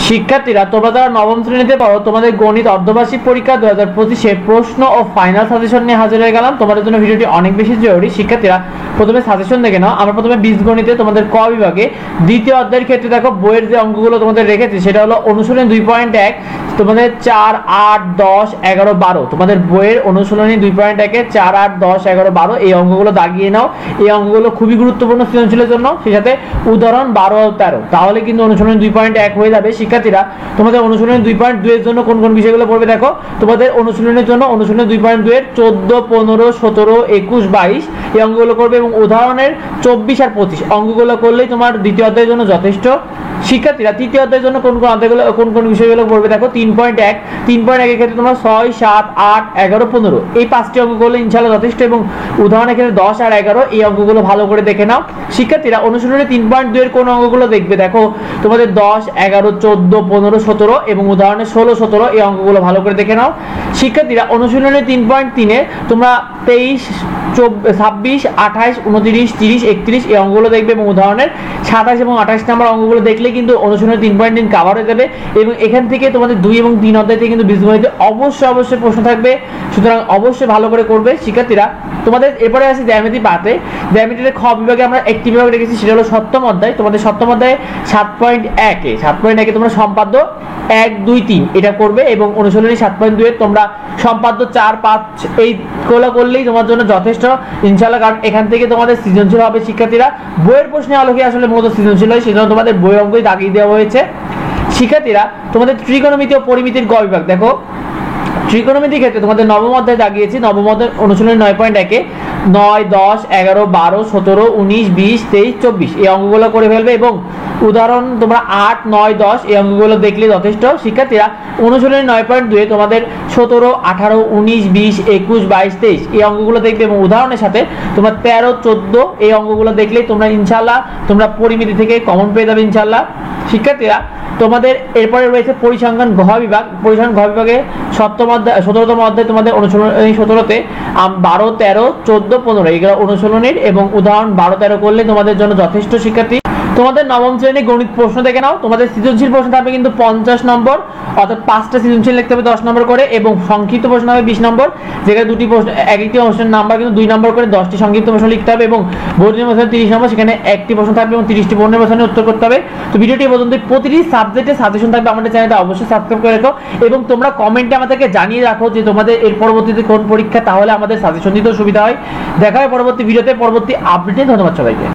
শিক্ষার্থীরা তোমরা যারা নবম শ্রেণীতে পড়ো তোমাদের গণিত অর্ধবার্ষিক পরীক্ষা 2025 প্রশ্ন ও ফাইনাল সাজেশন নিয়ে হাজির হয়ে গেলাম। তোমাদের জন্য ভিডিওটি অনেক বেশি জরুরি। শিক্ষার্থীরা প্রথমে সাজেশন দেখে নাও। আমরা প্রথমে বীজগণিতে তোমাদের ক বিভাগে দ্বিতীয় অধ্যায়ের ক্ষেত্রে দেখো বইয়ের যে অঙ্কগুলো তোমাদের রেখেছে সেটা হলো অনুশীলনী 2.1 তোমাদের 4, 8, 10, 11, 12 তোমাদের বইয়ের অনুশীলনী 2.1 এ 4, 8, 10, 11, 12 এই অঙ্কগুলো দাগিয়ে নাও। এই অঙ্কগুলো খুবই গুরুত্বপূর্ণ সৃজনশীলের জন্য, সেই সাথে উদাহরণ 12 ও 13 তাহলে কিন্তু অনুশীলনী 2.1 হয়ে যাবে। শিক্ষার্থীরা তোমাদের অনুশীলনী 2.2 এর জন্য কোন কোন বিষয়গুলো পড়বে দেখো। তোমাদের অনুশীলনের জন্য অনুশীলনী 2.2 এর 14, 15, 17, 21, 22 এই অঙ্কগুলো করবে এবং উদাহরণের 24 আর 25 অঙ্কগুলো করলেই তোমার দ্বিতীয় অধ্যায়ের জন্য যথেষ্ট। শিক্ষার্থীরা তৃতীয় অধ্যায়ের জন্য কোন কোন অধ্যায়গুলো কোন কোন বিষয়গুলো পড়বে দেখো। 3.1 এর ক্ষেত্রে তোমরা 6, 7, 8, 11, 15 এই পাঁচটি অঙ্ক করলে ইনশাআল্লাহ যথেষ্ট এবং উদাহরণের ক্ষেত্রে 10 আর 11 এই অঙ্কগুলো ভালো করে দেখে নাও। শিক্ষার্থীরা অনুশীলনী 3.2 এর কোন অঙ্কগুলো দেখবে দেখো। তোমাদের 10, 11, 14, 15, 17 এবং উদাহরণে 16, 17 এই অঙ্কগুলো ভালো করে দেখে নাও। শিক্ষার্থীরা অনুশীলনী 3.3 এ তোমরা 23, 26, 28, 29, 30, 31 এই অঙ্কগুলো দেখবে এবং উদাহরণের 27 এবং 28 নম্বর অঙ্কগুলো দেখলে কিন্তু অনুশীলনী 3.3 কভার হয়ে যাবে এবং এখান থেকে তোমাদের 2 এবং 3 অধ্যায় থেকে কিন্তু বীজগণিতে অবশ্যই প্রশ্ন থাকবে, সুতরাং অবশ্যই ভালো করে করবে। শিক্ষার্থীরা তোমাদের এরপরে আছে জ্যামিতি পাঠে। জ্যামিতির খ বিভাগে আমরা একটি বিভাগ রেখেছি, সেটা হলো সপ্তম অধ্যায়। তোমাদের সপ্তম অধ্যায়ে 7.1 তোমরা সম্পাদ্য 1, 2, 3 এটা করবে এবং অনুশীলনী 7.2 এ তোমরা সম্পাদ্য 4, 5 এইগুলো করলেই তোমার জন্য যথেষ্ট ইনশাআল্লাহ, কারণ এখান থেকে তোমাদের সৃজনশীল হবে। শিক্ষার্থীরা বইয়ের প্রশ্নে আলোকে আসলে মূলত সৃজনশীল হয়, সেজন্য তোমাদের বই অঙ্কই দাগিয়ে দেওয়া হয়েছে। শিক্ষার্থীরা তোমাদের ত্রিকোণমিতি ও পরিমিতির গ বিভাগ দেখো। ত্রিকোণমিতির ক্ষেত্রে তোমাদের নবম অধ্যায় দাগিয়েছি। নবম অধ্যায় অনুশীলনী 9.1 এ 9, 10, 11, 12, 17, 19, 20, 23, 24 এই অঙ্কগুলো করে ফেলবে এবং উদাহরণ তোমরা 8, 9, 10 এই অঙ্কগুলো দেখলে যথেষ্ট। শিক্ষার্থীরা অনুশীলনী 9.2 এ তোমাদের 17, 18, 19, 20, 21, 22, 23 এই অঙ্কগুলো দেখবে এবং উদাহরণের সাথে তোমরা 13, 14 এই অঙ্কগুলো দেখলেই তোমরা ইনশাআল্লাহ তোমরা পরিমিতি থেকে কমন পেয়ে যাবে ইনশাআল্লাহ। শিক্ষার্থীরা তোমাদের এরপরে রয়েছে পরিসংখ্যান ঘ বিভাগ। পরিসংখ্যান ঘ বিভাগে 17তম অধ্যায় তোমাদের অনুশীলনী 17তে 12, 13, 14, 15 এগুলো অনুশীলনীর এবং উদাহরণ 12, 13 করলে তোমাদের জন্য যথেষ্ট। শিক্ষার্থী তোমাদের নবম শ্রেণী গণিত প্রশ্ন দেখে নাও। তোমাদের সৃজনশীল প্রশ্ন থাকবে কিন্তু 50 নম্বর, অর্থাৎ 5টা সৃজনশীল লিখতে হবে 10 নম্বর করে এবং সংক্ষিপ্ত প্রশ্ন হবে 20 নম্বর, যেখানে দুটি প্রশ্ন একটি প্রশ্নের নাম্বার কিন্তু 2 নম্বর করে 10টি সংক্ষিপ্ত প্রশ্ন লিখতে হবে এবং বোর্ডের প্রশ্ন 30 নম্বর, সেখানে একটি প্রশ্ন থাকবে এবং 30টি বোর্ডের প্রশ্নের উত্তর করতে হবে। তো ভিডিওটি পর্যন্ত প্রতিটি সাবজেক্টে সাজেশন থাকবে। আমাদের চ্যানেলটা অবশ্যই সাবস্ক্রাইব করে রাখো এবং তোমরা কমেন্টে আমাদেরকে জানিয়ে রাখো যে তোমাদের এর পরবর্তীতে কোন পরীক্ষা, তাহলে আমাদের সাজেশন দিতেও সুবিধা হয়। দেখা হয় পরবর্তী ভিডিওতে পরবর্তী আপডেটে। ধন্যবাদ সবাইকে।